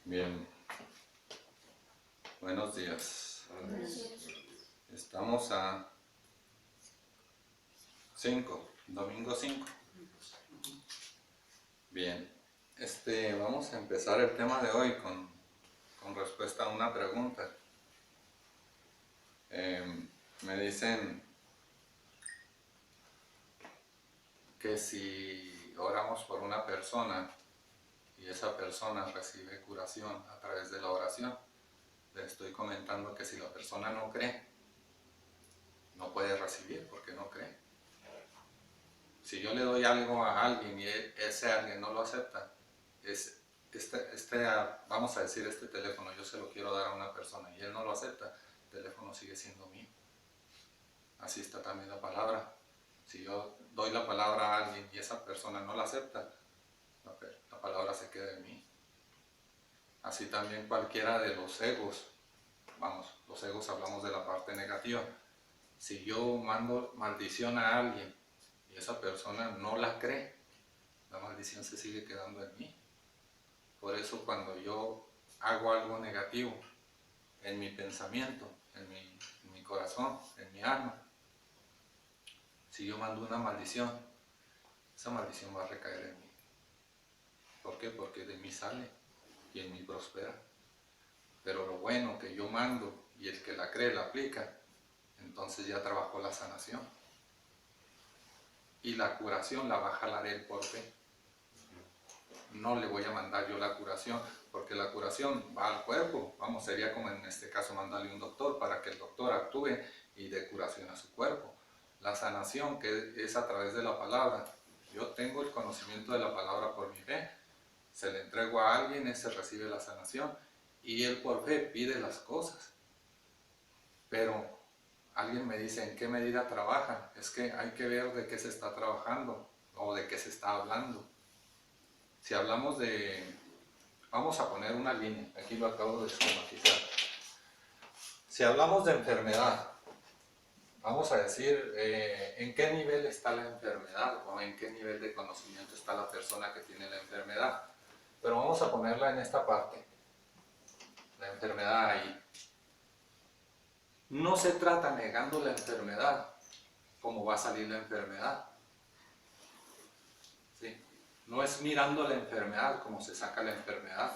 Bien, buenos días. Estamos a 5, domingo 5. Bien, vamos a empezar el tema de hoy con respuesta a una pregunta. Me dicen que si oramos por una persona y esa persona recibe curación a través de la oración, le estoy comentando que si la persona no cree, no puede recibir porque no cree. Si yo le doy algo a alguien y ese alguien no lo acepta, vamos a decir, este teléfono yo se lo quiero dar a una persona y él no lo acepta, el teléfono sigue siendo mío. Así está también la palabra. Si yo doy la palabra a alguien y esa persona no la acepta, la palabra se queda en mí. Así también cualquiera de los egos, los egos hablamos de la parte negativa. Si yo mando maldición a alguien y esa persona no la cree, la maldición se sigue quedando en mí. Por eso cuando yo hago algo negativo en mi pensamiento, en mi corazón, en mi alma, si yo mando una maldición, esa maldición va a recaer en mí. ¿Por qué? Porque de mí sale y en mí prospera. Pero lo bueno que yo mando y el que la cree la aplica, entonces ya trabajó la sanación. Y la curación la va a jalar él por fe. No le voy a mandar yo la curación, porque la curación va al cuerpo. Sería como en este caso mandarle un doctor para que el doctor actúe y dé curación a su cuerpo. La sanación, que es a través de la palabra. Yo tengo el conocimiento de la palabra por mi fe. Se le entrego a alguien, ese recibe la sanación y él por fe pide las cosas. Pero alguien me dice, ¿en qué medida trabaja? Es que hay que ver de qué se está trabajando o de qué se está hablando. Si hablamos vamos a poner una línea, aquí lo acabo de esquematizar. Si hablamos de enfermedad, vamos a decir en qué nivel está la enfermedad o en qué nivel de conocimiento está la persona que tiene la enfermedad. Pero vamos a ponerla en esta parte, la enfermedad ahí. No se trata negando la enfermedad, cómo va a salir la enfermedad. ¿Sí? No es mirando la enfermedad como se saca la enfermedad.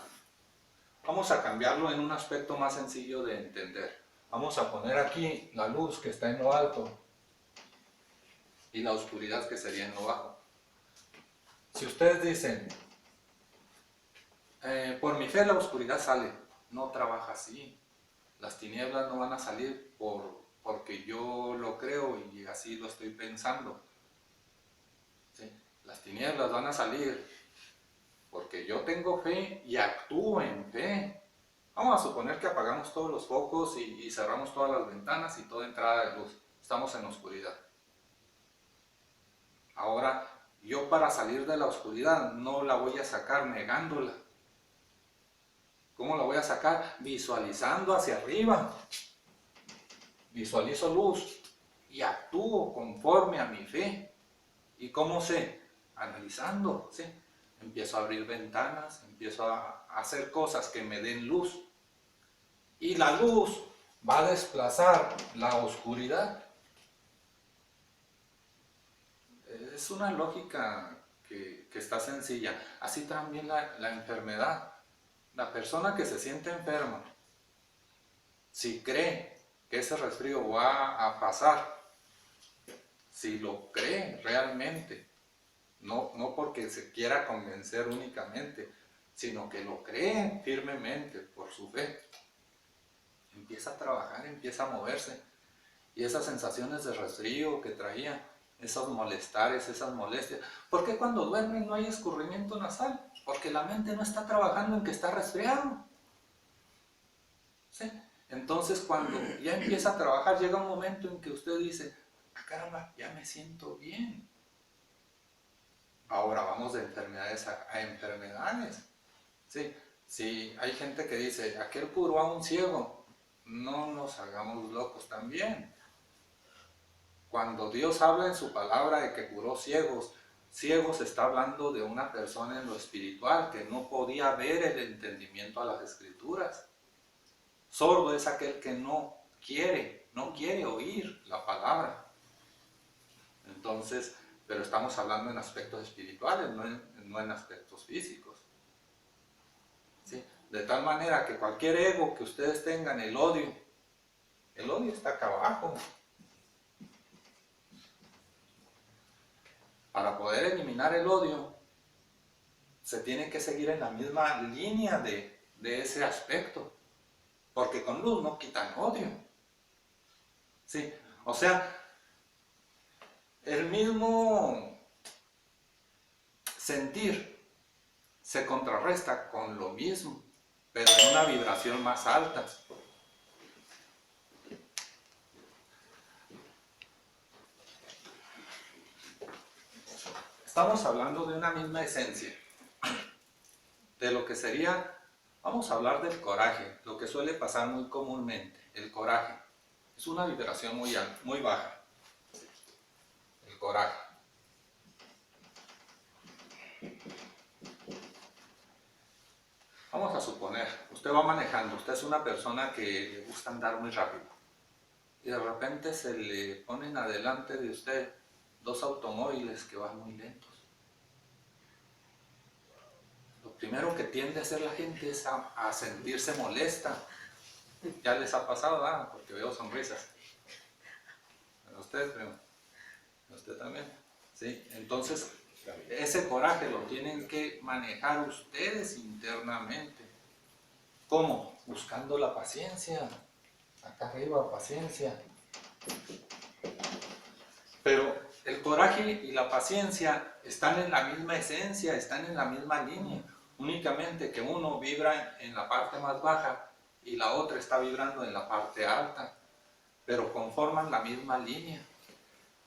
Vamos a cambiarlo en un aspecto más sencillo de entender. Vamos a poner aquí la luz que está en lo alto y la oscuridad que sería en lo bajo. Si ustedes dicen, por mi fe la oscuridad sale, no trabaja así. Las tinieblas no van a salir porque yo lo creo y así lo estoy pensando. ¿Sí? Las tinieblas van a salir porque yo tengo fe y actúo en fe. Vamos a suponer que apagamos todos los focos y cerramos todas las ventanas y toda entrada de luz. Estamos en oscuridad. Ahora, yo para salir de la oscuridad no la voy a sacar negándola. ¿Cómo la voy a sacar? Visualizando hacia arriba. Visualizo luz y actúo conforme a mi fe. ¿Y cómo sé? Analizando, ¿sí? Empiezo a abrir ventanas, empiezo a hacer cosas que me den luz. Y la luz va a desplazar la oscuridad. Es una lógica que está sencilla. Así también la enfermedad. La persona que se siente enferma, si cree que ese resfrío va a pasar, si lo cree realmente, no porque se quiera convencer únicamente, sino que lo cree firmemente por su fe, empieza a trabajar, empieza a moverse. Y esas sensaciones de resfrío que traía, esos molestares, esas molestias. ¿Por qué cuando duermen no hay escurrimiento nasal? Porque la mente no está trabajando en que está resfriado. ¿Sí? Entonces cuando ya empieza a trabajar, llega un momento en que usted dice, caramba, ya me siento bien. Ahora vamos de enfermedades a enfermedades. ¿Sí? Si hay gente que dice, aquel curó a un ciego, no nos hagamos locos también. Cuando Dios habla en su palabra de que curó ciegos, Ciego se está hablando de una persona en lo espiritual que no podía ver el entendimiento a las escrituras. Sordo es aquel que no quiere oír la palabra. Entonces, pero estamos hablando en aspectos espirituales, no en aspectos físicos. ¿Sí? De tal manera que cualquier ego que ustedes tengan, el odio está acá abajo. Para poder eliminar el odio, se tiene que seguir en la misma línea de ese aspecto, porque con luz no quitan odio. ¿Sí? O sea, el mismo sentir se contrarresta con lo mismo, pero en una vibración más alta. Estamos hablando de una misma esencia, de lo que sería, vamos a hablar del coraje, lo que suele pasar muy comúnmente, el coraje. Es una vibración muy baja, el coraje. Vamos a suponer, usted va manejando, usted es una persona que le gusta andar muy rápido y de repente se le ponen adelante de usted dos automóviles que van muy lentos. Lo primero que tiende a hacer la gente es a sentirse molesta. Ya les ha pasado, porque veo sonrisas. A usted, creo. A usted también. ¿Sí? Entonces, ese coraje lo tienen que manejar ustedes internamente. ¿Cómo? Buscando la paciencia. Acá arriba, paciencia. Pero el coraje y la paciencia están en la misma esencia, están en la misma línea. Únicamente que uno vibra en la parte más baja y la otra está vibrando en la parte alta, pero conforman la misma línea.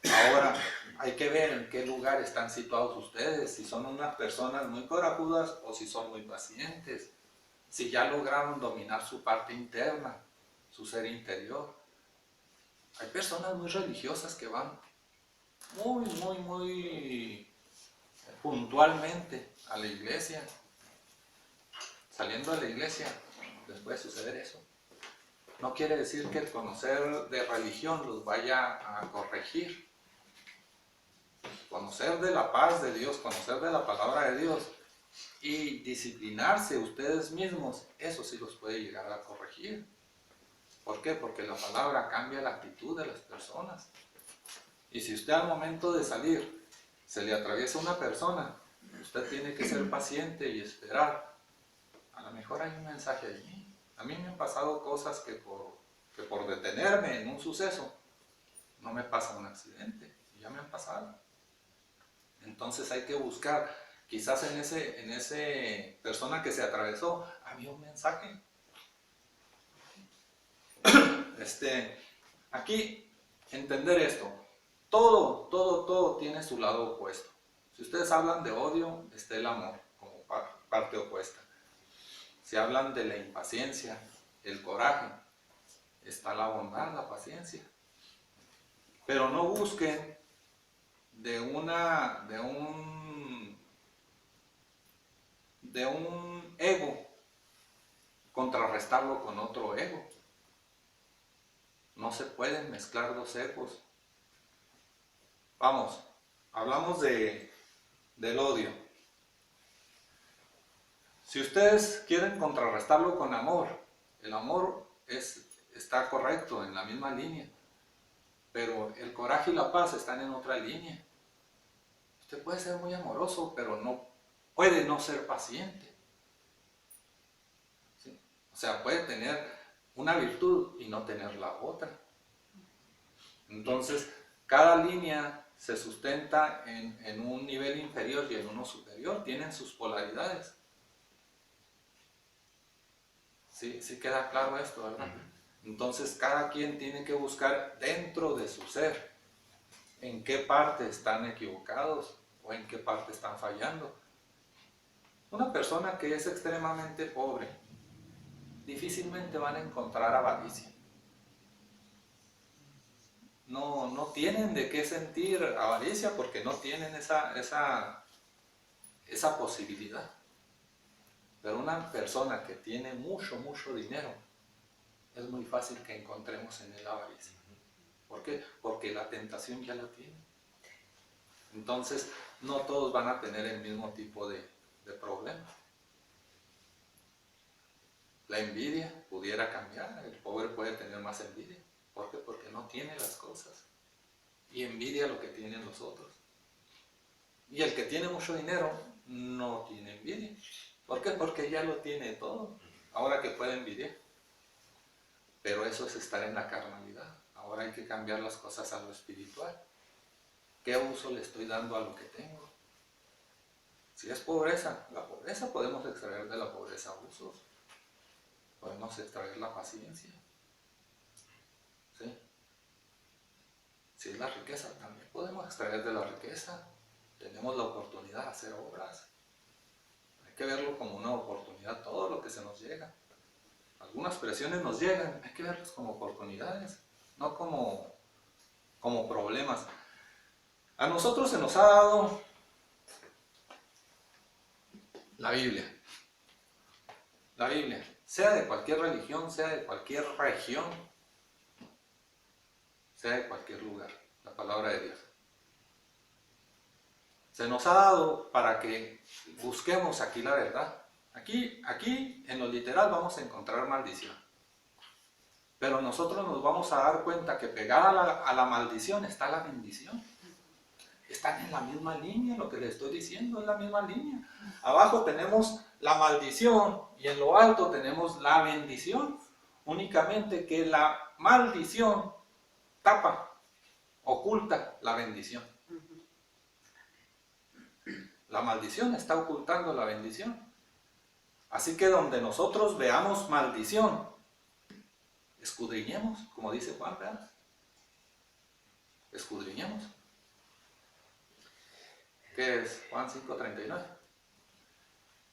Ahora hay que ver en qué lugar están situados ustedes, si son unas personas muy corajudas o si son muy pacientes, si ya lograron dominar su parte interna, su ser interior. Hay personas muy religiosas que van muy puntualmente a la iglesia. Saliendo de la iglesia les puede suceder eso. No quiere decir que el conocer de religión los vaya a corregir. Conocer de la paz de Dios, conocer de la palabra de Dios y disciplinarse ustedes mismos, eso sí los puede llegar a corregir. ¿Por qué? Porque la palabra cambia la actitud de las personas. Y si usted al momento de salir se le atraviesa una persona, usted tiene que ser paciente y esperar. A lo mejor hay un mensaje allí. A mí me han pasado cosas que por detenerme en un suceso, no me pasa un accidente. Y ya me han pasado. Entonces hay que buscar, quizás en ese persona que se atravesó, había un mensaje. Aquí, entender esto. Todo tiene su lado opuesto. Si ustedes hablan de odio, está el amor como parte opuesta. Si hablan de la impaciencia, el coraje, está la bondad, la paciencia. Pero no busquen de un ego contrarrestarlo con otro ego. No se pueden mezclar dos egos. Vamos, hablamos del odio. Si ustedes quieren contrarrestarlo con amor, el amor está correcto, en la misma línea. Pero el coraje y la paz están en otra línea. Usted puede ser muy amoroso, pero puede no ser paciente. ¿Sí? O sea, puede tener una virtud y no tener la otra. Entonces, cada línea se sustenta en un nivel inferior y en uno superior. Tienen sus polaridades. Sí queda claro esto, ¿verdad? Entonces, cada quien tiene que buscar dentro de su ser en qué parte están equivocados o en qué parte están fallando. Una persona que es extremadamente pobre, difícilmente van a encontrar avaricia. no tienen de qué sentir avaricia porque no tienen esa posibilidad. Pero una persona que tiene mucho dinero, es muy fácil que encontremos en él avaricia. ¿Por qué? Porque la tentación ya la tiene. Entonces, no todos van a tener el mismo tipo de problema. La envidia pudiera cambiar, el pobre puede tener más envidia. ¿Por qué? Porque no tiene las cosas y envidia lo que tienen los otros. Y el que tiene mucho dinero no tiene envidia. ¿Por qué? Porque ya lo tiene todo. Ahora que puede envidiar. Pero eso es estar en la carnalidad. Ahora hay que cambiar las cosas a lo espiritual. ¿Qué uso le estoy dando a lo que tengo? Si es pobreza, la pobreza podemos extraer de la pobreza usos. Podemos extraer la paciencia. ¿Sí? Si es la riqueza, también podemos extraer de la riqueza. Tenemos la oportunidad de hacer obras. Hay que verlo como una oportunidad, todo lo que se nos llega. Algunas presiones nos llegan, hay que verlas como oportunidades, no como problemas. A nosotros se nos ha dado la Biblia. La Biblia, sea de cualquier religión, sea de cualquier región, sea de cualquier lugar, la palabra de Dios. Se nos ha dado para que busquemos aquí la verdad. Aquí en lo literal vamos a encontrar maldición. Pero nosotros nos vamos a dar cuenta que pegada a la maldición está la bendición. Están en la misma línea, lo que les estoy diciendo es la misma línea. Abajo tenemos la maldición y en lo alto tenemos la bendición. Únicamente que la maldición tapa, oculta la bendición. La maldición está ocultando la bendición. Así que donde nosotros veamos maldición, escudriñemos, como dice Juan, ¿verdad? Escudriñemos. ¿Qué es? Juan 5:39.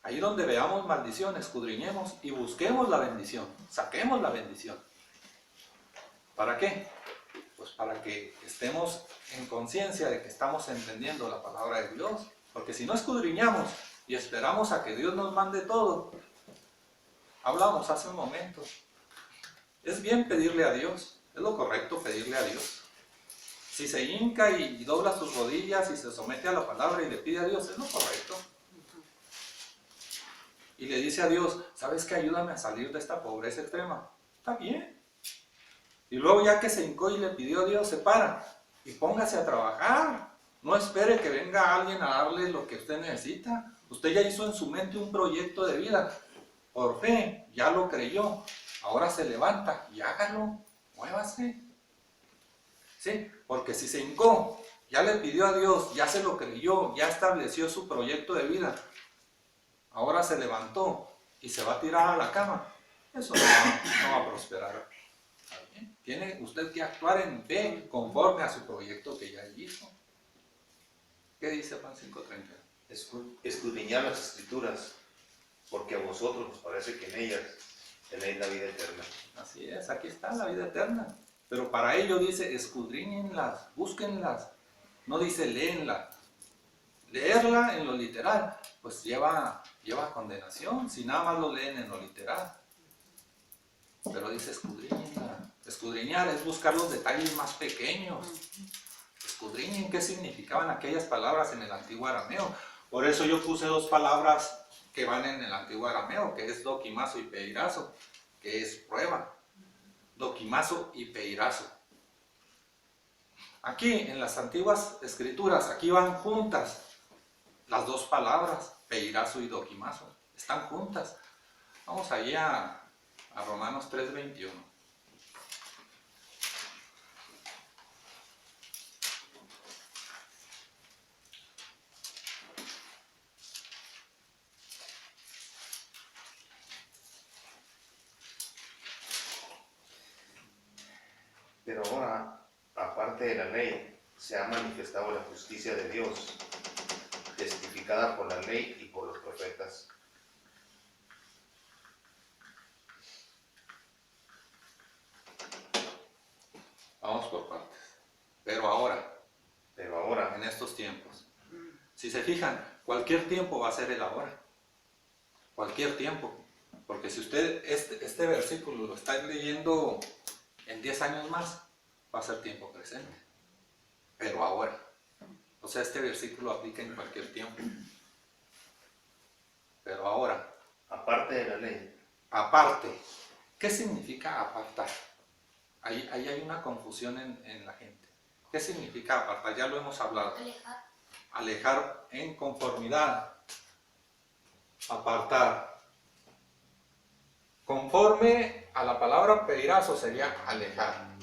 Ahí donde veamos maldición, escudriñemos y busquemos la bendición, saquemos la bendición. ¿Para qué? Pues para que estemos en conciencia de que estamos entendiendo la palabra de Dios. Porque si no escudriñamos y esperamos a que Dios nos mande todo, hablamos hace un momento, es bien pedirle a Dios, es lo correcto pedirle a Dios. Si se hinca y dobla sus rodillas y se somete a la palabra y le pide a Dios, es lo correcto. Y le dice a Dios, ¿sabes qué? Ayúdame a salir de esta pobreza extrema. Está bien. Y luego ya que se hincó y le pidió a Dios, se para y póngase a trabajar. No espere que venga alguien a darle lo que usted necesita. Usted ya hizo en su mente un proyecto de vida. Por fe, ya lo creyó. Ahora se levanta y hágalo. Muévase. ¿Sí? Porque si se hincó, ya le pidió a Dios, ya se lo creyó, ya estableció su proyecto de vida. Ahora se levantó y se va a tirar a la cama. Eso no va a prosperar. Tiene usted que actuar en fe conforme a su proyecto que ya hizo. ¿Qué dice Juan 5:30? Escudriñad las escrituras, porque a vosotros os parece que en ellas tenéis la vida eterna. Así es, aquí está la vida eterna. Pero para ello dice, escudriñenlas, búsquenlas. No dice léenlas. Leerla en lo literal, pues lleva condenación, si nada más lo leen en lo literal. Pero dice escudriñenla. Escudriñar es buscar los detalles más pequeños. Escudriñen qué significaban aquellas palabras en el antiguo arameo. Por eso yo puse dos palabras que van en el antiguo arameo, que es doquimazo y peirazo, que es prueba. Doquimazo y peirazo. Aquí en las antiguas escrituras, aquí van juntas las dos palabras, peirazo y doquimazo, están juntas. Vamos allí a Romanos 3:21. Pero ahora, aparte de la ley, se ha manifestado la justicia de Dios, testificada por la ley y por los profetas. Vamos por partes. pero ahora, Pero en estos tiempos. Si se fijan, cualquier tiempo va a ser el ahora. Cualquier tiempo. Porque si usted este versículo lo está leyendo en 10 años más, va a ser tiempo presente. Pero ahora. O sea, este versículo aplica en cualquier tiempo. Pero ahora. aparte de la ley. Aparte. ¿Qué significa apartar? Ahí hay una confusión en la gente. ¿Qué significa apartar? Ya lo hemos hablado. Alejar. Alejar en conformidad. Apartar. Conforme a la palabra peirazo sería alejar.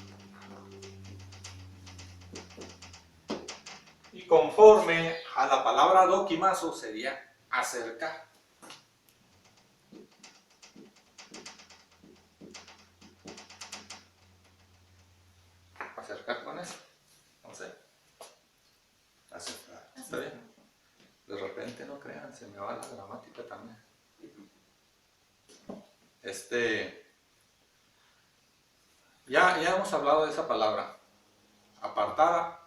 Y conforme a la palabra doquimazo sería acercar. Acercar con eso. No sé. Aceptar. ¿Está bien? De repente no crean, se me va la gramática también. Ya hemos hablado de esa palabra. Apartar,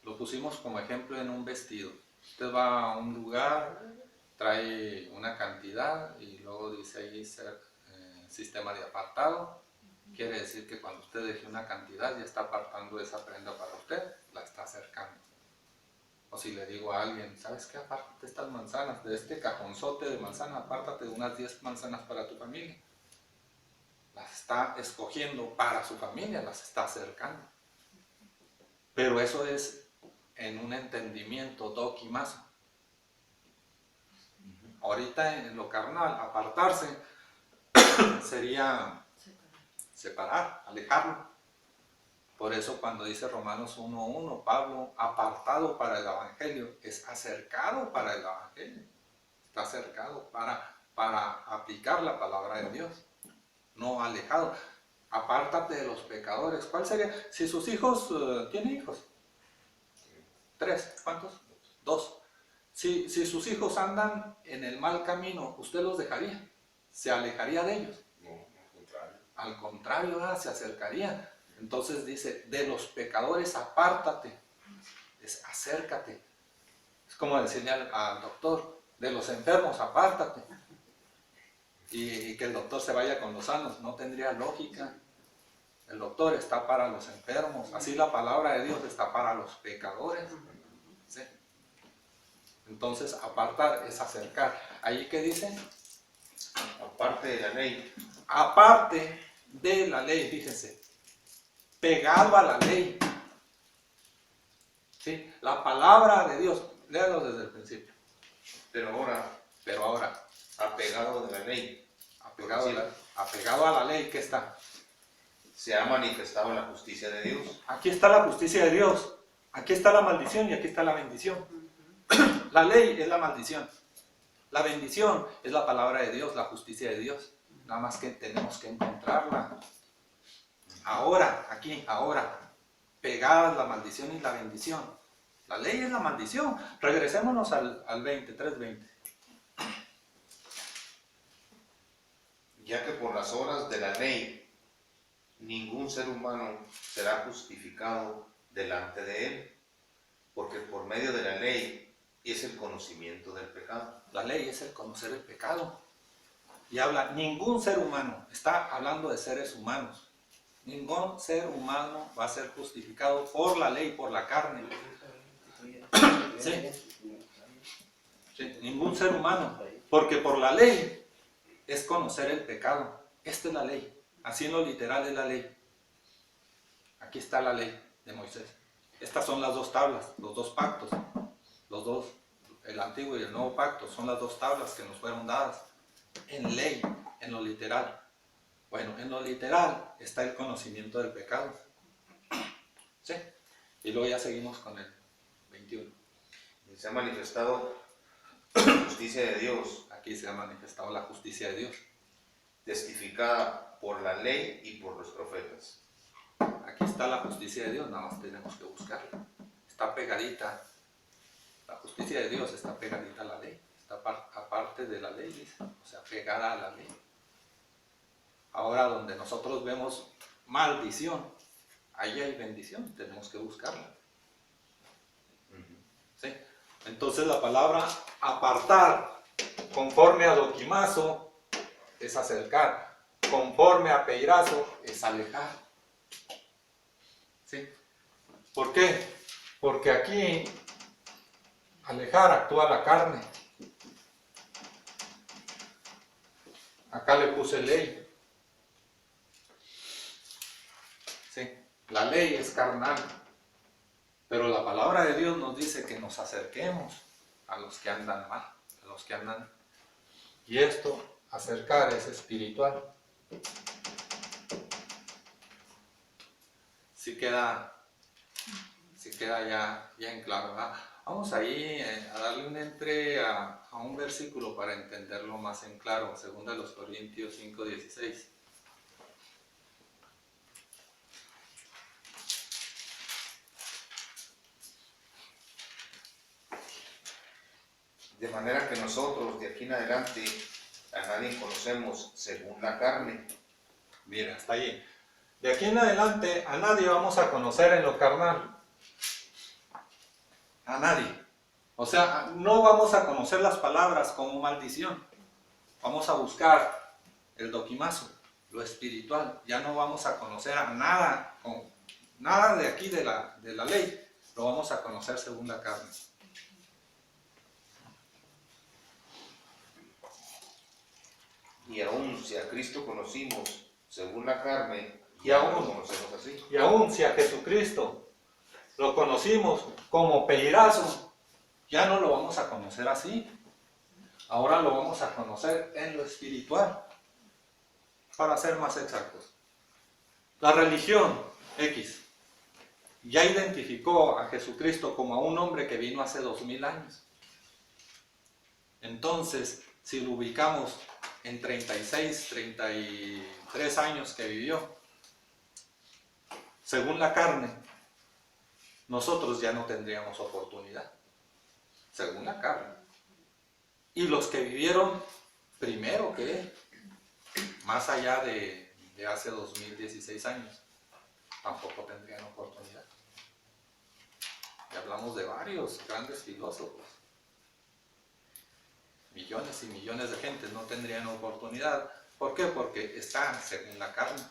lo pusimos como ejemplo en un vestido. Usted va a un lugar, trae una cantidad y luego dice ahí sistema de apartado. Quiere decir que cuando usted deje una cantidad ya está apartando esa prenda para usted, la está acercando. O si le digo a alguien, ¿sabes qué? Apártate estas manzanas, de este cajonzote de manzana, apártate de unas 10 manzanas para tu familia. Las está escogiendo para su familia, las está acercando. Pero eso es en un entendimiento doquimazo. Ahorita en lo carnal, apartarse sería separar, alejarlo. Por eso cuando dice Romanos 1:1, Pablo, apartado para el Evangelio, es acercado para el Evangelio. Está acercado para aplicar la palabra de Dios, no alejado. Apártate de los pecadores. ¿Cuál sería? Si sus hijos, ¿tiene hijos? 3, ¿cuántos? 2. Si sus hijos andan en el mal camino, ¿usted los dejaría? ¿Se alejaría de ellos? No, al contrario. Al contrario, se acercaría. Entonces dice, de los pecadores apártate, acércate. Es como decirle al doctor, de los enfermos apártate. Y que el doctor se vaya con los sanos, no tendría lógica. El doctor está para los enfermos, así la palabra de Dios está para los pecadores. ¿Sí? Entonces apartar es acercar. ¿Ahí qué dice? Aparte de la ley. Aparte de la ley, fíjense. Pegado a la ley. ¿Sí? La palabra de Dios, léalo desde el principio. Pero ahora, apegado de la ley. Apegado a la ley, ¿qué está? Se ha manifestado la justicia de Dios. Aquí está la justicia de Dios. Aquí está la maldición y aquí está la bendición. La ley es la maldición. La bendición es la palabra de Dios, la justicia de Dios. Nada más que tenemos que encontrarla. Ahora, aquí, ahora. Pegadas la maldición y la bendición. La ley es la maldición. Regresémonos al 3:20. Ya que por las obras de la ley ningún ser humano será justificado delante de él, porque por medio de la ley es el conocimiento del pecado. La ley es el conocer el pecado. Y habla, ningún ser humano, está hablando de seres humanos. Ningún ser humano va a ser justificado por la ley, por la carne. ¿Sí? Sí, ningún ser humano. Porque por la ley es conocer el pecado. Esta es la ley. Así en lo literal es la ley. Aquí está la ley de Moisés. Estas son las 2 tablas, los 2 pactos. Los dos, el antiguo y el nuevo pacto, son las 2 tablas que nos fueron dadas. En ley, en lo literal. Bueno, en lo literal está el conocimiento del pecado. ¿Sí? Y luego ya seguimos con el 21. Y se ha manifestado la justicia de Dios. Aquí se ha manifestado la justicia de Dios. Testificada por la ley y por los profetas. Aquí está la justicia de Dios, nada más tenemos que buscarla. Está pegadita. La justicia de Dios está pegadita a la ley. Está aparte de la ley, dice. O sea, pegada a la ley. Ahora donde nosotros vemos maldición, ahí hay bendición, tenemos que buscarla. ¿Sí? Entonces la palabra apartar, conforme a doquimazo, es acercar, conforme a peirazo, es alejar. ¿Sí? ¿Por qué? Porque aquí, alejar, actúa la carne. Acá le puse ley. ¿Sí? La ley es carnal. Pero la palabra de Dios nos dice que nos acerquemos a los que andan mal, a los que andan. Y esto, acercar, es espiritual. Sí queda ya en claro, ¿verdad? Vamos ahí a darle un entre a un versículo para entenderlo más en claro, 2 Corintios 5:16. De manera que nosotros de aquí en adelante a nadie conocemos según la carne. Mira, hasta ahí. De aquí en adelante a nadie vamos a conocer en lo carnal. A nadie. O sea, no vamos a conocer las palabras como maldición. Vamos a buscar el doquimazo, lo espiritual. Ya no vamos a conocer a nada, nada de aquí de la ley. Lo vamos a conocer según la carne. Y aún si a Cristo conocimos según la carne, Y aún lo conocemos así. Y aún si a Jesucristo lo conocimos como peirazo, ya no lo vamos a conocer así. Ahora lo vamos a conocer en lo espiritual, para ser más exactos. La religión X ya identificó a Jesucristo como a un hombre que vino hace 2000 años. Entonces, si lo ubicamos en 36, 33 años que vivió, según la carne, nosotros ya no tendríamos oportunidad, según la carne. Y los que vivieron primero que él, más allá de hace 2016 años, tampoco tendrían oportunidad. Y hablamos de varios grandes filósofos. Millones y millones de gente no tendrían oportunidad. ¿Por qué? Porque están según la carne.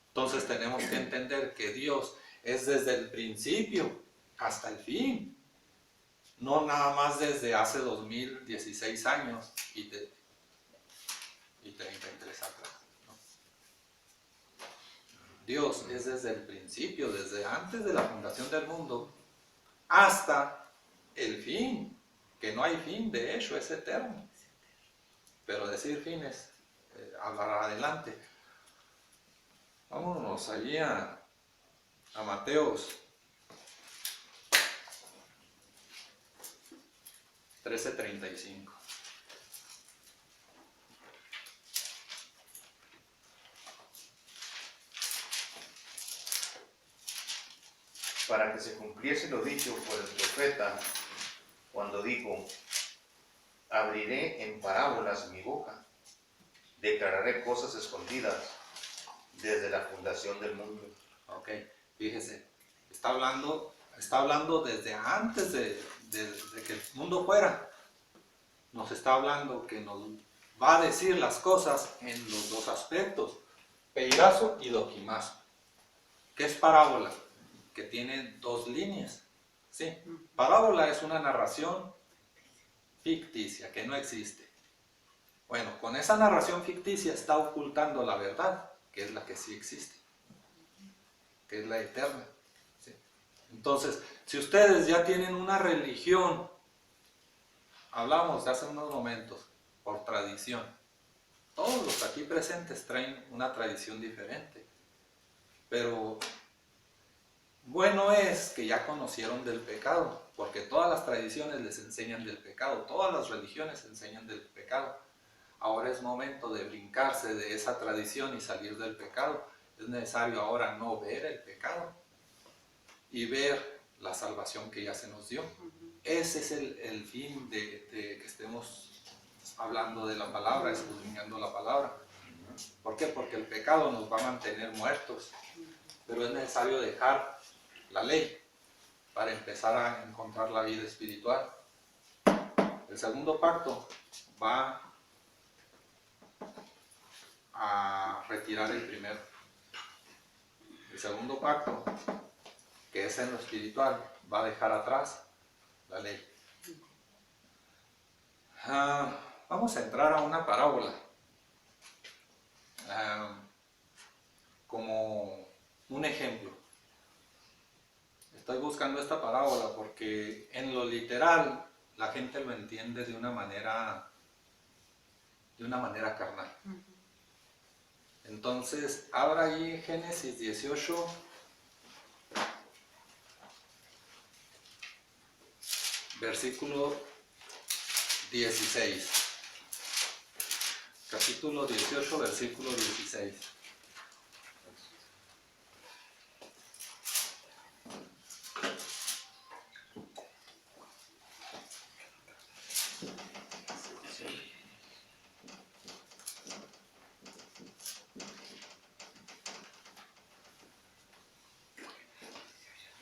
Entonces tenemos que entender que Dios es desde el principio hasta el fin. No nada más desde hace 2016 años y 33 atrás. ¿No? Dios es desde el principio, desde antes de la fundación del mundo, hasta el fin, que no hay fin, de hecho es eterno. Pero decir fin es hablar adelante. Vámonos allí a Mateos 13:35. Para que se cumpliese lo dicho por el profeta cuando dijo: abriré en parábolas mi boca, declararé cosas escondidas desde la fundación del mundo. Ok, fíjese, está hablando desde antes de que el mundo fuera. Nos está hablando que nos va a decir las cosas en los dos aspectos, peirazo y doquimazo. ¿Qué es parábola? Que tiene dos líneas. ¿Sí? Parábola es una narración ficticia, que no existe. Bueno, con esa narración ficticia está ocultando la verdad, que es la que sí existe, que es la eterna. ¿Sí? Entonces, si ustedes ya tienen una religión, hablamos de hace unos momentos, por tradición, todos los aquí presentes traen una tradición diferente, pero bueno es que ya conocieron del pecado, porque todas las tradiciones les enseñan del pecado, todas las religiones enseñan del pecado. Ahora es momento de brincarse de esa tradición y salir del pecado. Es necesario ahora no ver el pecado y ver la salvación que ya se nos dio. Ese es el fin de que estemos hablando de la palabra, escudriñando la palabra. ¿Por qué? Porque el pecado nos va a mantener muertos. pero es necesario dejar la ley para empezar a encontrar la vida espiritual. El segundo pacto va a retirar el primero. El segundo pacto, que es en lo espiritual, va a dejar atrás la ley. Vamos a entrar a una parábola como un ejemplo. Estoy buscando esta parábola porque en lo literal la gente lo entiende de una manera carnal. Entonces, abra ahí Génesis 18, versículo 16. Capítulo 18, versículo 16.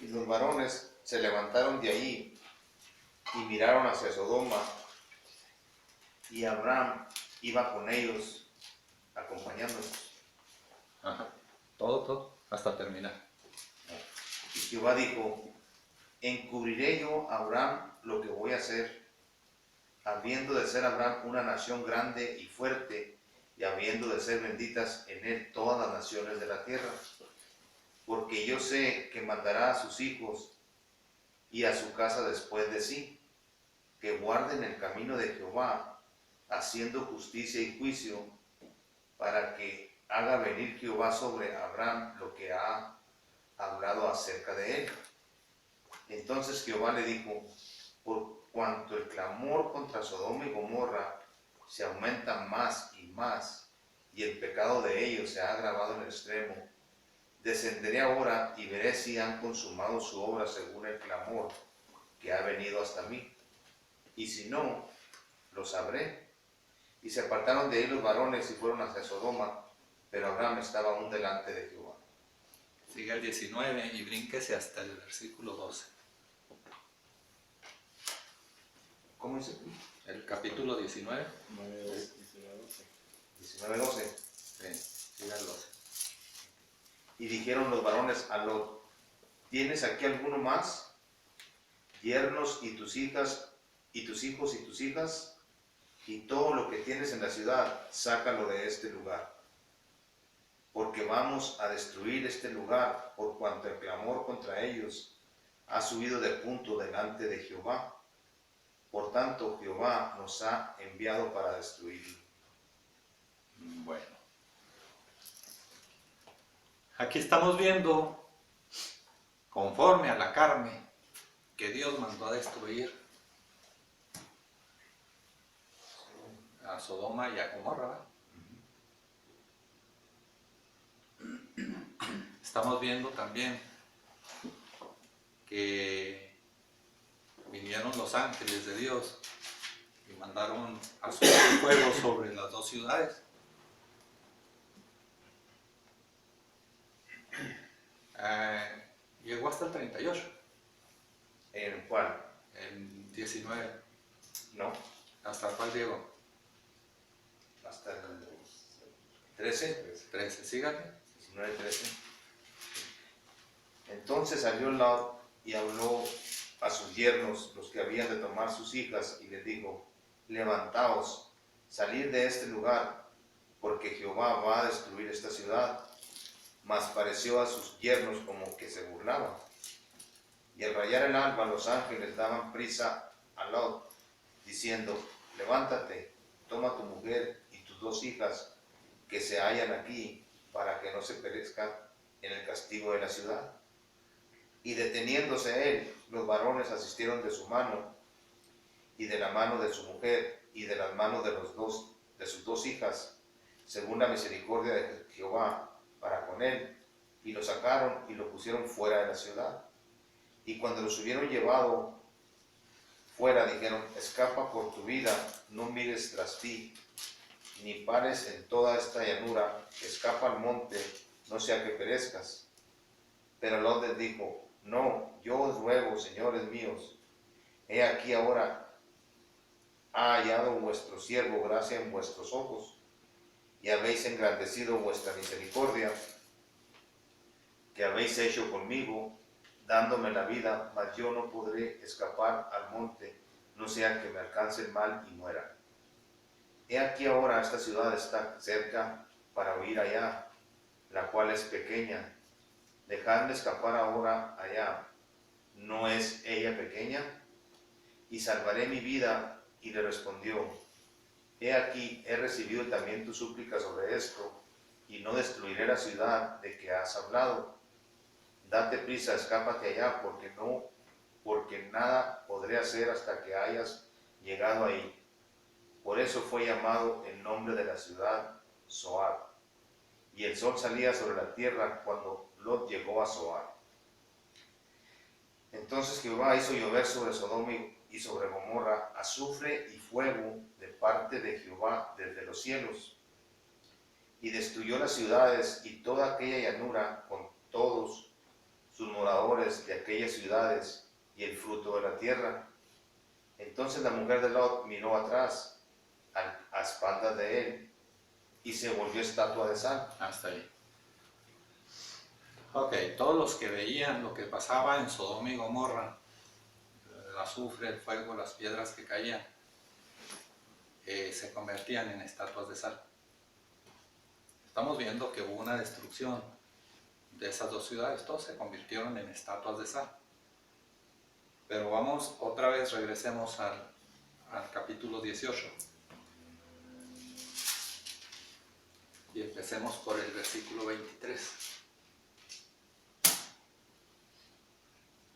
Y los varones se levantaron de allí y miraron hacia Sodoma, y Abraham iba con ellos, acompañándolos. Ajá. Todo, hasta terminar. Y Jehová dijo: encubriré yo a Abraham lo que voy a hacer, habiendo de ser Abraham una nación grande y fuerte, y habiendo de ser benditas en él todas las naciones de la tierra. Porque yo sé que mandará a sus hijos y a su casa después de sí, que guarden el camino de Jehová, haciendo justicia y juicio, para que haga venir Jehová sobre Abraham lo que ha hablado acerca de él. Entonces Jehová le dijo: por cuanto el clamor contra Sodoma y Gomorra se aumenta más y más, y el pecado de ellos se ha agravado en el extremo, descenderé ahora y veré si han consumado su obra según el clamor que ha venido hasta mí, y si no, lo sabré. Y se apartaron de ahí los varones y fueron hacia Sodoma, pero Abraham estaba aún delante de Jehová. Sigue el 19 y brínquese hasta el versículo 12. ¿Cómo dice? El capítulo 19. 19:12. Sí, sigue el 12. Y dijeron los varones a Lot: ¿tienes aquí alguno más? Yernos y tus hijas, y tus hijos y tus hijas, y todo lo que tienes en la ciudad, sácalo de este lugar. Porque vamos a destruir este lugar, por cuanto el clamor contra ellos ha subido de punto delante de Jehová. Por tanto, Jehová nos ha enviado para destruirlo. Bueno. Aquí estamos viendo, conforme a la carne, que Dios mandó a destruir a Sodoma y a Gomorra. Estamos viendo también que vinieron los ángeles de Dios y mandaron a su fuego sobre las dos ciudades. Llegó hasta el 38. ¿En cuál? El 19. No, ¿Hasta cuál llegó? hasta el 13. 13. Sígale. 19:13. Entonces salió Lot y habló a sus yernos, los que habían de tomar sus hijas, y les dijo: levantaos, salid de este lugar, porque Jehová va a destruir esta ciudad. Mas pareció a sus yernos como que se burlaban. Y al rayar el alba, los ángeles daban prisa a Lot, diciendo: levántate, toma tu mujer y tus dos hijas que se hallan aquí, para que no se perezca en el castigo de la ciudad. Y deteniéndose él, los varones asistieron de su mano, y de la mano de su mujer, y de las manos de sus dos hijas, según la misericordia de Jehová para con él, y lo sacaron y lo pusieron fuera de la ciudad. Y cuando los hubieron llevado fuera, dijeron: escapa por tu vida, no mires tras ti, ni pares en toda esta llanura, escapa al monte, no sea que perezcas. Pero Lot les dijo, no, yo os ruego, señores míos, he aquí ahora ha hallado vuestro siervo gracia en vuestros ojos, y habéis engrandecido vuestra misericordia, que habéis hecho conmigo, dándome la vida, mas yo no podré escapar al monte, no sea que me alcance el mal y muera. He aquí ahora esta ciudad está cerca para huir allá, la cual es pequeña. Dejadme escapar ahora allá. ¿No es ella pequeña? Y salvaré mi vida. Y le respondió, he aquí, he recibido también tu súplica sobre esto, y no destruiré la ciudad de que has hablado. Date prisa, escápate allá, porque nada podré hacer hasta que hayas llegado ahí. Por eso fue llamado el nombre de la ciudad Zoar. Y el sol salía sobre la tierra cuando Lot llegó a Zoar. Entonces Jehová hizo llover sobre Sodoma y sobre Gomorra azufre y fuego de parte de Jehová desde los cielos. Y destruyó las ciudades y toda aquella llanura con todos sus moradores de aquellas ciudades y el fruto de la tierra. Entonces la mujer de Lot miró atrás, a espaldas de él, y se volvió estatua de sal. Hasta ahí. Ok, todos los que veían lo que pasaba en Sodoma y Gomorra, el azufre, el fuego, las piedras que caían, se convertían en estatuas de sal. Estamos viendo que hubo una destrucción de esas dos ciudades, todos se convirtieron en estatuas de sal. Pero vamos, otra vez regresemos al capítulo 18. Y empecemos por el versículo 23.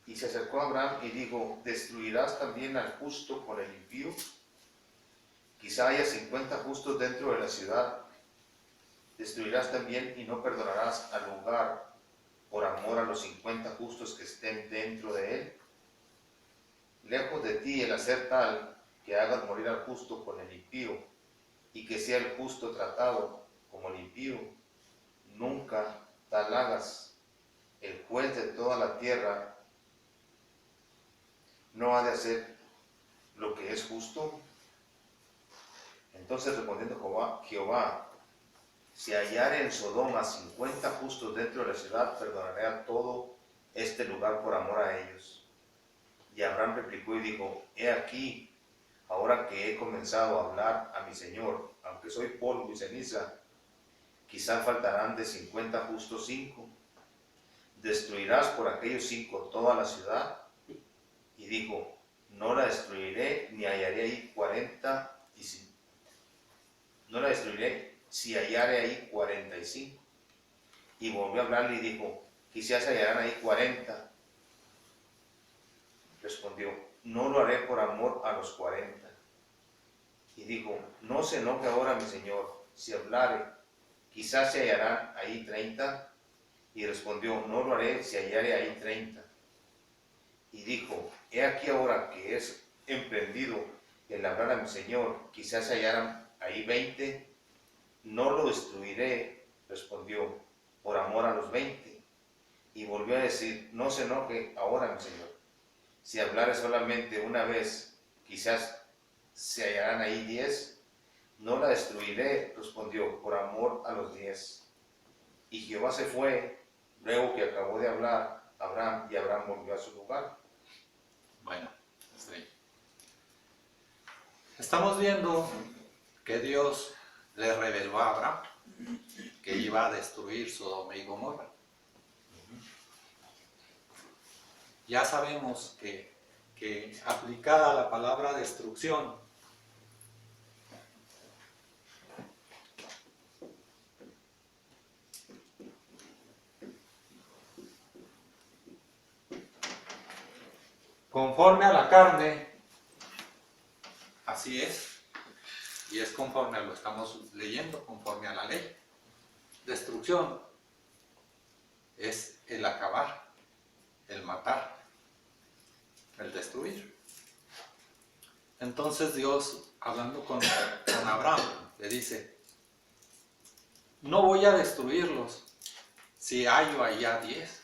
Y se acercó a Abraham y dijo, ¿destruirás también al justo con el impío? Quizá haya 50 justos dentro de la ciudad. ¿Destruirás también y no perdonarás al lugar por amor a los 50 justos que estén dentro de él? Lejos de ti el hacer tal que hagas morir al justo con el impío, y que sea el justo tratado como el impío. Nunca tal hagas. El juez de toda la tierra no ha de hacer lo que es justo. Entonces respondiendo Jehová, si hallare en Sodoma 50 justos dentro de la ciudad, perdonaré a todo este lugar por amor a ellos. Y Abraham replicó y dijo, he aquí, ahora que he comenzado a hablar a mi Señor, aunque soy polvo y ceniza, quizá faltarán de 50 justos 5. ¿Destruirás por aquellos 5 toda la ciudad? Y dijo, no la destruiré, ni hallaré ahí 45. No la destruiré si hallare ahí 45. Y volvió a hablarle y dijo, quizás hallarán ahí 40. Respondió, no lo haré por amor a los 40. Y dijo, no se enoje ahora mi señor, si hablare, quizás se hallarán ahí 30. Y respondió, no lo haré si hallare ahí 30. Y dijo, he aquí ahora que es emprendido el hablar a mi señor, quizás se hallaran ahí 20. No lo destruiré, respondió, por amor a los 20. Y volvió a decir, no se enoje ahora mi señor, si hablare solamente una vez, quizás se hallarán ahí 10. No la destruiré, respondió, por amor a los 10. Y Jehová se fue, luego que acabó de hablar Abraham, y Abraham volvió a su lugar. Bueno, sí. Estamos viendo que Dios le reveló a Abraham que iba a destruir Sodoma y Gomorra. Ya sabemos que aplicada la palabra destrucción, conforme a la carne, así es, y es conforme a lo estamos leyendo, conforme a la ley. Destrucción es el acabar, el matar, el destruir. Entonces Dios, hablando con Abraham, le dice, no voy a destruirlos si hallo allá 10.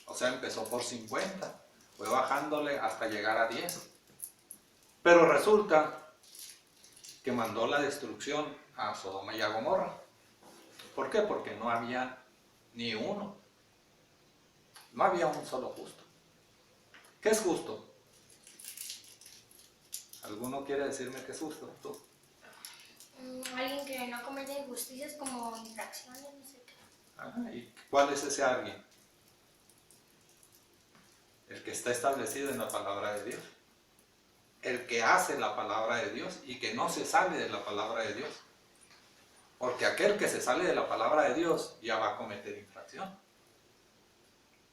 O sea, empezó por 50, fue bajándole hasta llegar a 10. Pero resulta que mandó la destrucción a Sodoma y a Gomorra. ¿Por qué? Porque no había ni uno. No había un solo justo. ¿Qué es justo? ¿Alguno quiere decirme qué es justo? ¿Tú? Alguien que no comete injusticias como infracciones, no sé qué. Ajá, ¿y cuál es ese alguien? El que está establecido en la palabra de Dios. El que hace la palabra de Dios y que no se sale de la palabra de Dios. Porque aquel que se sale de la palabra de Dios ya va a cometer infracción.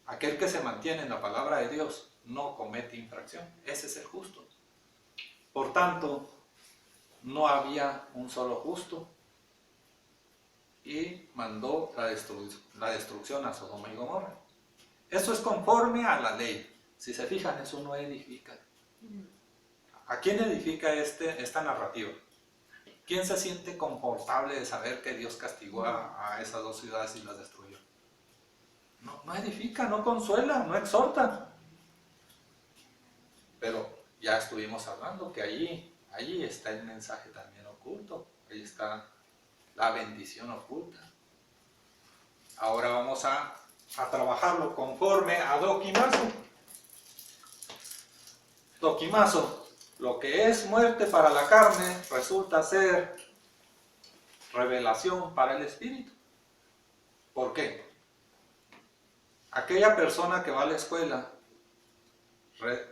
Aquel que se mantiene en la palabra de Dios no comete infracción. Ese es el justo. Por tanto, no había un solo justo y mandó la destrucción a Sodoma y Gomorra. Eso es conforme a la ley. Si se fijan, eso no edifica. ¿A quién edifica esta narrativa? ¿Quién se siente confortable de saber que Dios castigó a esas dos ciudades y las destruyó? No edifica, no consuela, no exhorta. Pero ya estuvimos hablando que allí está el mensaje también oculto. Ahí está la bendición oculta. Ahora vamos a trabajarlo conforme a Dokimazo. Dokimazo. Lo que es muerte para la carne resulta ser revelación para el espíritu. ¿Por qué? Aquella persona que va a la escuela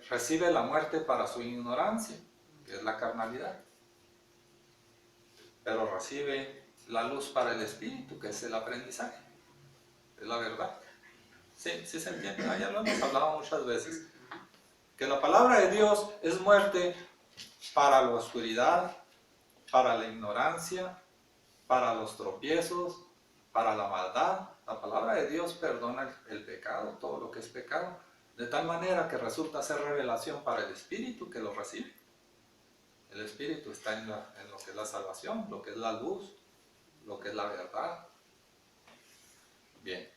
recibe la muerte para su ignorancia, que es la carnalidad. Pero recibe la luz para el espíritu, que es el aprendizaje, es la verdad. Sí se entiende, ya lo hemos hablado muchas veces. Que la palabra de Dios es muerte para la oscuridad, para la ignorancia, para los tropiezos, para la maldad. La palabra de Dios perdona el pecado, todo lo que es pecado, de tal manera que resulta ser revelación para el espíritu que lo recibe. El espíritu está en lo que es la salvación, lo que es la luz, lo que es la verdad. Bien,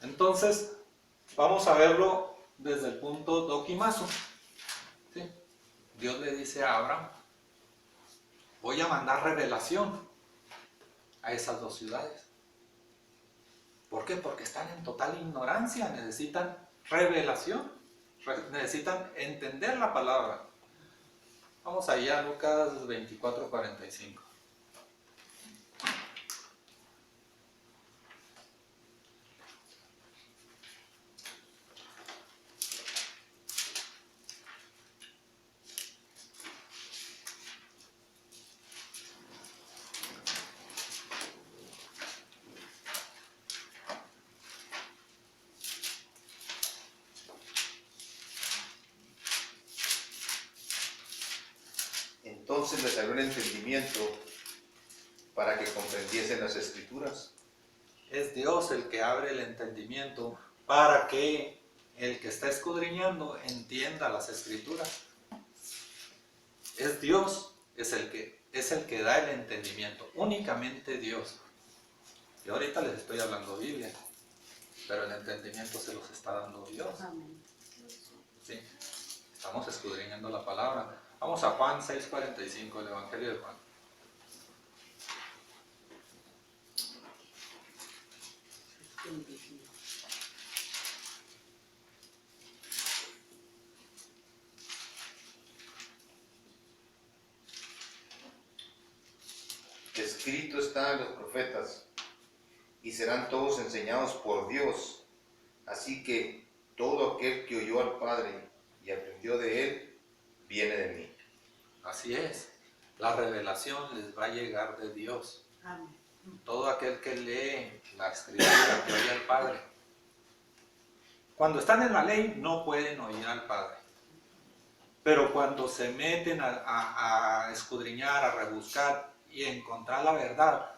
entonces vamos a verlo desde el punto Dokimazo. ¿Sí? Dios le dice a Abraham, voy a mandar revelación a esas dos ciudades. ¿Por qué? Porque están en total ignorancia, necesitan revelación, necesitan entender la palabra. Vamos allá a Lucas 24:45. Entonces les abrió el entendimiento para que comprendiesen las Escrituras. Es Dios el que abre el entendimiento para que el que está escudriñando entienda las Escrituras. Es Dios, es el que da el entendimiento, únicamente Dios. Y ahorita les estoy hablando Biblia, pero el entendimiento se los está dando Dios. Sí, estamos escudriñando la palabra. Vamos a Juan 6:45, el Evangelio de Juan. Escrito está en los profetas, y serán todos enseñados por Dios. Así que todo aquel que oyó al Padre y aprendió de él, viene de mí. Así es, la revelación les va a llegar de Dios. Amén. Todo aquel que lee la Escritura, que oye al Padre. Cuando están en la ley no pueden oír al Padre. Pero cuando se meten a escudriñar, a rebuscar y encontrar la verdad,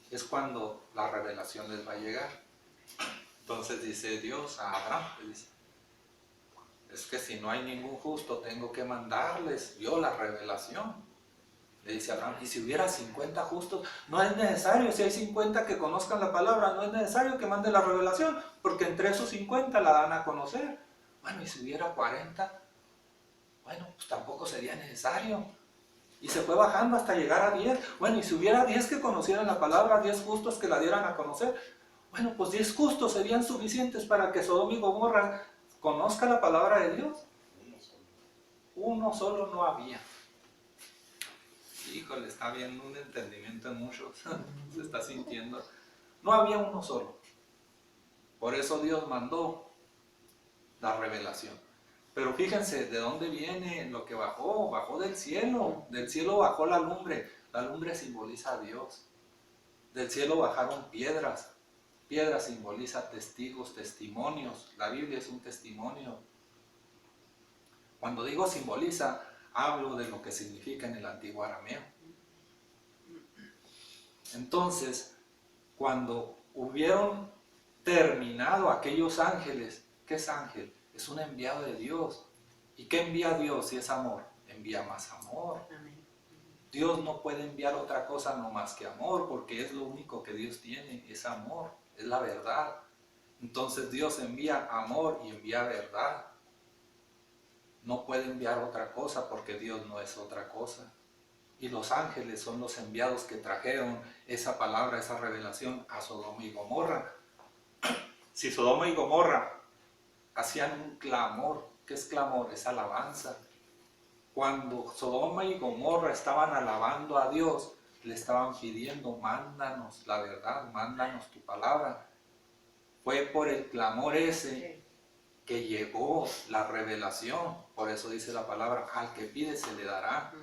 es cuando la revelación les va a llegar. Entonces dice Dios a Abraham, le dice, es que si no hay ningún justo, tengo que mandarles yo la revelación. Le dice Abraham, y si hubiera 50 justos, no es necesario, si hay 50 que conozcan la palabra, no es necesario que mande la revelación, porque entre esos 50 la dan a conocer. Bueno, y si hubiera 40, bueno, pues tampoco sería necesario. Y se fue bajando hasta llegar a 10. Bueno, y si hubiera 10 que conocieran la palabra, 10 justos que la dieran a conocer, bueno, pues 10 justos serían suficientes para que Sodoma y Gomorra conozca la palabra de Dios. Uno solo no había. Híjole, está viendo un entendimiento en muchos. Se está sintiendo. No había uno solo. Por eso Dios mandó la revelación. Pero fíjense de dónde viene lo que bajó. Bajó del cielo. Del cielo bajó la lumbre. La lumbre simboliza a Dios. Del cielo bajaron piedras. Piedra simboliza testigos, testimonios. La Biblia es un testimonio. Cuando digo simboliza, hablo de lo que significa en el antiguo arameo. Entonces, cuando hubieron terminado aquellos ángeles, ¿qué es ángel? Es un enviado de Dios. ¿Y qué envía Dios si es amor? Envía más amor. Dios no puede enviar otra cosa no más que amor, porque es lo único que Dios tiene, es amor, es la verdad. Entonces Dios envía amor y envía verdad. No puede enviar otra cosa porque Dios no es otra cosa. Y los ángeles son los enviados que trajeron esa palabra, esa revelación a Sodoma y Gomorra. Si Sodoma y Gomorra hacían un clamor, ¿qué es clamor? Es alabanza. Cuando Sodoma y Gomorra estaban alabando a Dios, le estaban pidiendo, mándanos la verdad, mándanos tu palabra. Fue por el clamor ese que llegó la revelación. Por eso dice la palabra, al que pide se le dará.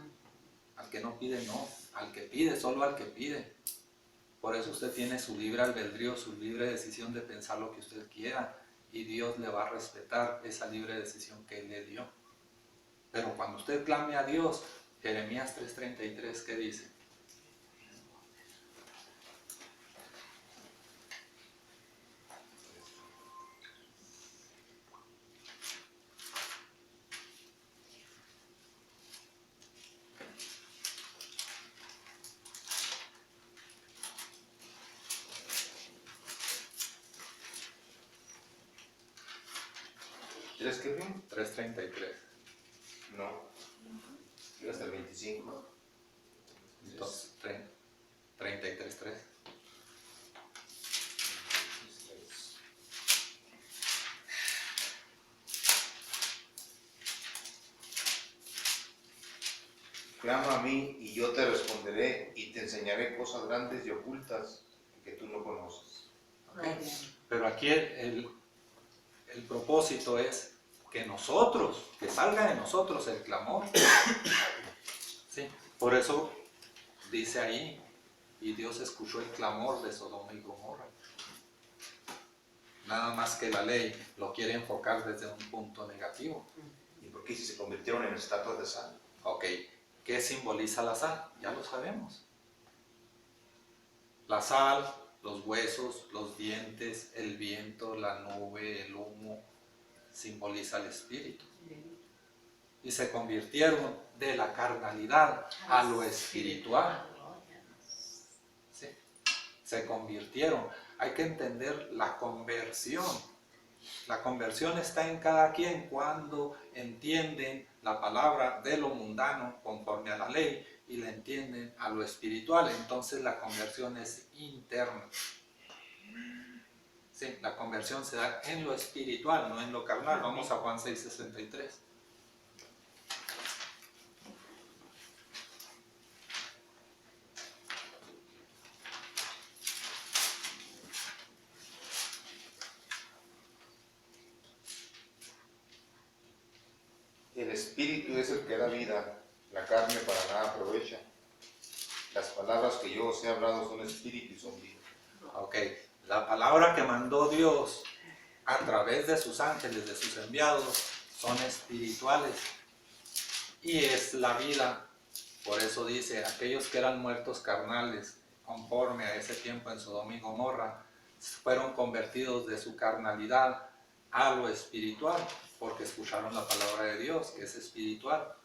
Al que no pide, no. Al que pide, solo al que pide. Por eso usted tiene su libre albedrío, su libre decisión de pensar lo que usted quiera. Y Dios le va a respetar esa libre decisión que Él le dio. Pero cuando usted clame a Dios, Jeremías 3:33, ¿qué dice? ¿Tienes que bien? 3:33. No. Yo hasta el 25. Entonces, 33:3. Clama a mí y yo te responderé y te enseñaré cosas grandes y ocultas que tú no conoces. Okay. Pero aquí el propósito es que nosotros, que salga de nosotros el clamor. Sí, por eso dice ahí, y Dios escuchó el clamor de Sodoma y Gomorra. Nada más que la ley lo quiere enfocar desde un punto negativo. ¿Y por qué si se convirtieron en estatuas de sal? Ok, ¿qué simboliza la sal? Ya lo sabemos. La sal, los huesos, los dientes, el viento, la nube, el humo, simboliza el espíritu. Y se convirtieron de la carnalidad a lo espiritual. ¿Sí? Se convirtieron. Hay que entender la conversión. La conversión está en cada quien cuando entienden la palabra de lo mundano conforme a la ley y la entienden a lo espiritual. Entonces la conversión es interna. Sí, la conversión se da en lo espiritual, no en lo carnal. Vamos a Juan 6:63. El espíritu es el que da vida, la carne para nada aprovecha. Las palabras que yo os he hablado son espíritu y son vida. Ok, la palabra que mandó Dios a través de sus ángeles, de sus enviados, son espirituales y es la vida. Por eso dice, aquellos que eran muertos carnales, conforme a ese tiempo en Sodoma y Gomorra, fueron convertidos de su carnalidad a lo espiritual, porque escucharon la palabra de Dios, que es espiritual.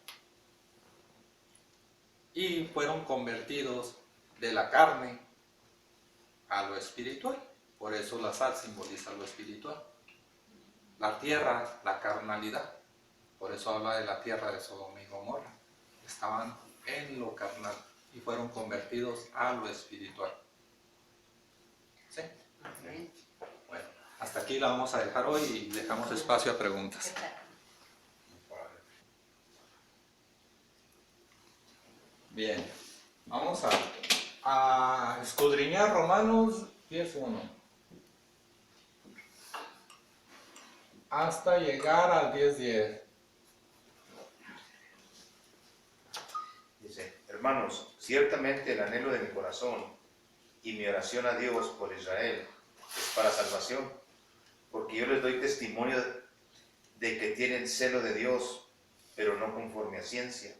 y fueron convertidos de la carne a lo espiritual. Por eso la sal simboliza lo espiritual. La tierra, la carnalidad. Por eso habla de la tierra de Sodoma y Gomorra. Estaban en lo carnal y fueron convertidos a lo espiritual. ¿Sí? Bueno, hasta aquí la vamos a dejar hoy y dejamos espacio a preguntas. Bien, vamos a escudriñar Romanos 10:1 hasta llegar al 10:10. Dice, hermanos, ciertamente el anhelo de mi corazón y mi oración a Dios por Israel es para salvación, porque yo les doy testimonio de que tienen celo de Dios, pero no conforme a ciencia,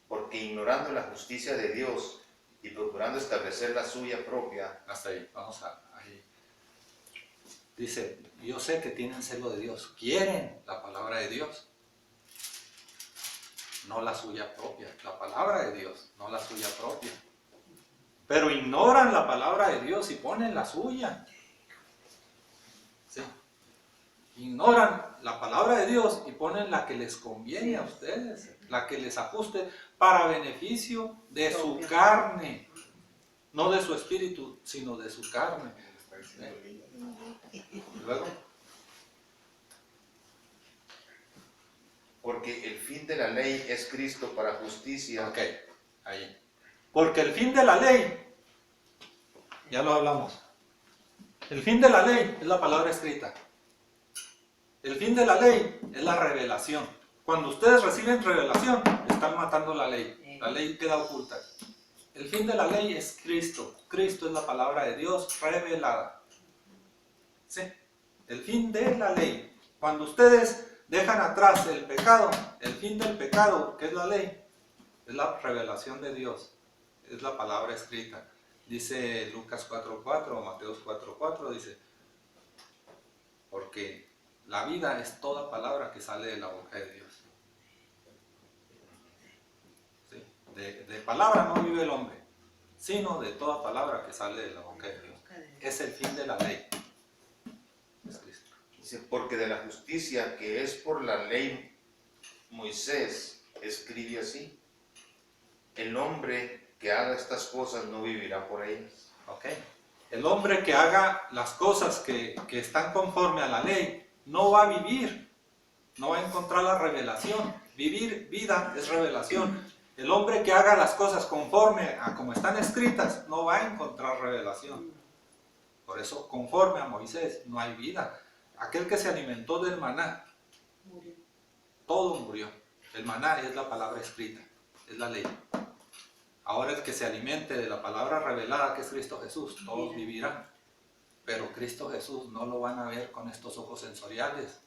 porque ignorando la justicia de Dios y procurando establecer la suya propia. Hasta ahí, vamos ahí. Dice, yo sé que tienen celo de Dios, quieren la palabra de Dios, no la suya propia, la palabra de Dios, no la suya propia. Pero ignoran la palabra de Dios y ponen la suya. ¿Sí? Ignoran la palabra de Dios y ponen la que les conviene a ustedes, la que les ajuste para beneficio de su carne, no de su espíritu, sino de su carne. Luego, Porque el fin de la ley es Cristo para justicia. ok, ahí. Porque el fin de la ley, ya lo hablamos, el fin de la ley es la palabra escrita. El fin de la ley es la revelación. Cuando ustedes reciben revelación, están matando la ley. La ley queda oculta. El fin de la ley es Cristo. Cristo es la palabra de Dios revelada. ¿Sí? El fin de la ley. Cuando ustedes dejan atrás el pecado, el fin del pecado, que es la ley, es la revelación de Dios. Es la palabra escrita. Dice Lucas 4:4 o Mateos 4:4, dice, porque la vida es toda palabra que sale de la boca de Dios. ¿Sí? De palabra no vive el hombre, sino de toda palabra que sale de la boca de Dios. Es el fin de la ley. Es Cristo. Dice, porque de la justicia que es por la ley, Moisés escribe así, el hombre que haga estas cosas no vivirá por ellas. ¿Ok? El hombre que haga las cosas que están conforme a la ley, no va a vivir, no va a encontrar la revelación. Vivir vida es revelación. El hombre que haga las cosas conforme a como están escritas, no va a encontrar revelación. Por eso, conforme a Moisés, no hay vida. Aquel que se alimentó del maná, todo murió. El maná es la palabra escrita, es la ley. Ahora el que se alimente de la palabra revelada, que es Cristo Jesús, todos vivirán. Pero Cristo Jesús no lo van a ver con estos ojos sensoriales.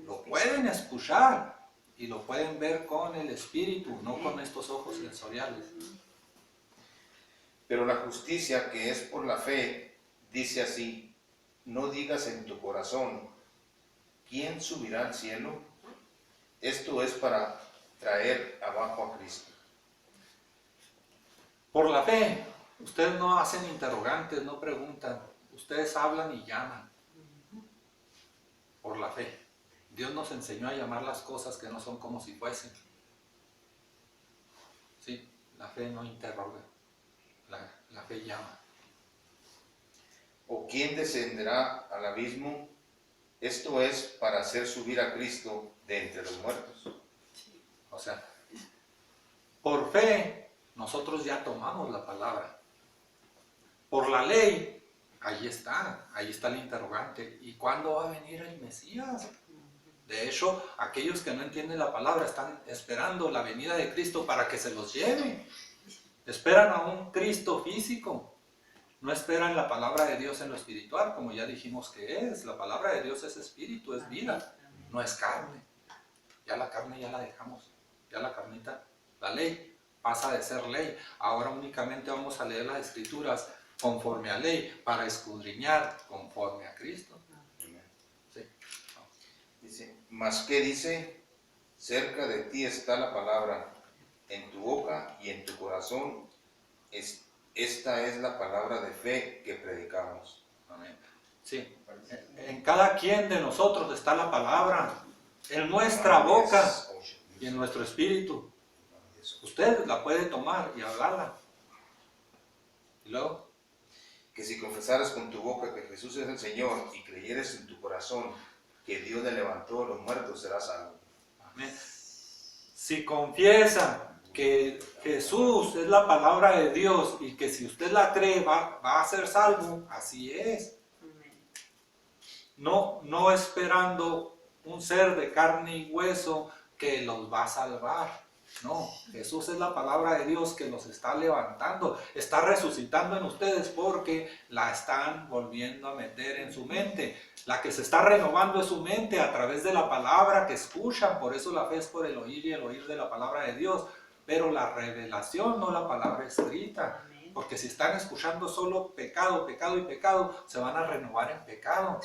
Lo pueden escuchar y lo pueden ver con el espíritu, no con estos ojos sensoriales. Pero la justicia que es por la fe dice así, no digas en tu corazón, ¿quién subirá al cielo? Esto es para traer abajo a Cristo. Por la fe, ustedes no hacen interrogantes, no preguntan, ustedes hablan y llaman. Por la fe. Dios nos enseñó a llamar las cosas que no son como si fuesen. Sí, la fe no interroga, la fe llama. ¿O quién descenderá al abismo? Esto es para hacer subir a Cristo de entre los muertos. O sea, por fe nosotros ya tomamos la palabra. Por la ley, ahí está el interrogante. ¿Y cuándo va a venir el Mesías? De hecho, aquellos que no entienden la palabra están esperando la venida de Cristo para que se los lleve. Esperan a un Cristo físico. No esperan la palabra de Dios en lo espiritual, como ya dijimos que es. La palabra de Dios es espíritu, es vida, no es carne. Ya la carne ya la dejamos. Ya la carnita, la ley, pasa de ser ley. Ahora únicamente vamos a leer las escrituras conforme a ley, para escudriñar conforme a Cristo. Sí. Dice, ¿mas qué dice? Cerca de ti está la palabra, en tu boca y en tu corazón. Esta es la palabra de fe que predicamos. Amén. Sí, en cada quien de nosotros está la palabra, en nuestra boca y en nuestro espíritu. Usted la puede tomar y hablarla. Y luego, Que si confesares con tu boca que Jesús es el Señor y creyeres en tu corazón que Dios le levantó de los muertos, serás salvo. amén. Si confiesa que Jesús es la palabra de Dios y que si usted la cree va a ser salvo, así es. No esperando un ser de carne y hueso que los va a salvar. No, Jesús es la palabra de Dios que los está levantando, está resucitando en ustedes porque la están volviendo a meter en su mente. La que se está renovando es su mente a través de la palabra que escuchan, por eso la fe es por el oír y el oír de la palabra de Dios, pero la revelación, no la palabra escrita. Porque si están escuchando solo pecado, pecado y pecado, se van a renovar en pecado.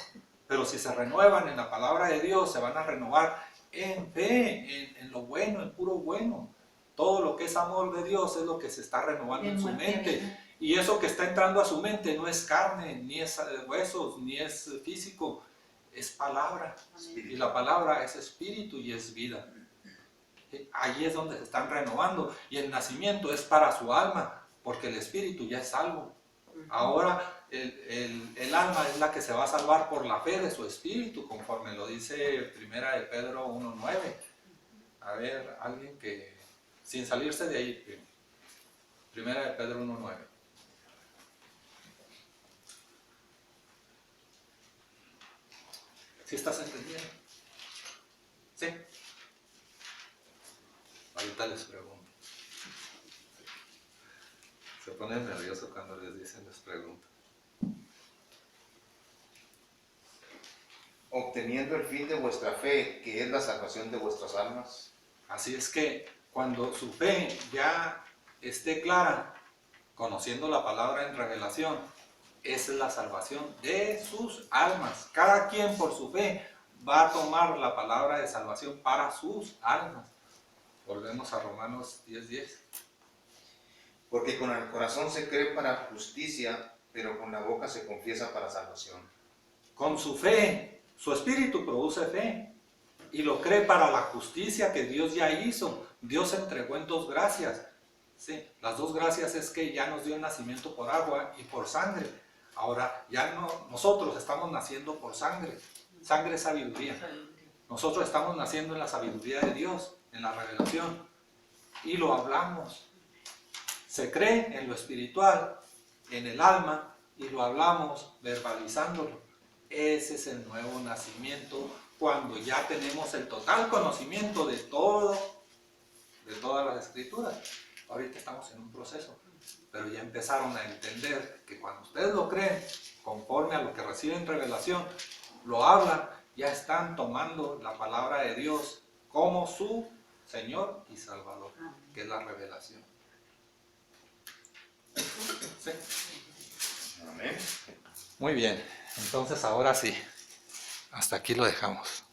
Pero si se renuevan en la palabra de Dios, se van a renovar en fe, en lo bueno, en puro bueno. Todo lo que es amor de Dios es lo que se está renovando en su mente. Y eso que está entrando a su mente no es carne, ni es huesos, ni es físico, es palabra. Y la palabra es espíritu y es vida. Ahí es donde se están renovando. Y el nacimiento es para su alma, porque el espíritu ya es salvo. Ahora el alma es la que se va a salvar por la fe de su espíritu, conforme lo dice 1 de Pedro 1:9. A ver, alguien que, sin salirse de ahí, 1 de Pedro 1:9. ¿Sí estás entendiendo? ¿Sí? Ahorita les pregunto. Se ponen nerviosos cuando les dicen, les pregunto. Obteniendo el fin de vuestra fe, que es la salvación de vuestras almas. Así es que cuando su fe ya esté clara, conociendo la palabra en revelación, esa es la salvación de sus almas. Cada quien por su fe va a tomar la palabra de salvación para sus almas. Volvemos a Romanos 10:10. Porque con el corazón se cree para justicia, pero con la boca se confiesa para salvación. Con su fe, su espíritu produce fe y lo cree para la justicia que Dios ya hizo. Dios entregó en 2 gracias. Sí, las 2 gracias es que ya nos dio el nacimiento por agua y por sangre. Ahora ya no, nosotros estamos naciendo por sangre. Sangre es sabiduría. Nosotros estamos naciendo en la sabiduría de Dios, en la revelación, y lo hablamos. Se cree en lo espiritual, en el alma, y lo hablamos verbalizándolo. Ese es el nuevo nacimiento, cuando ya tenemos el total conocimiento de todo, de todas las escrituras. Ahorita estamos en un proceso, pero ya empezaron a entender que cuando ustedes lo creen, conforme a lo que reciben revelación, lo hablan, ya están tomando la palabra de Dios como su Señor y Salvador, que es la revelación. ¿Sí? Amén. Muy bien, entonces ahora sí, hasta aquí lo dejamos.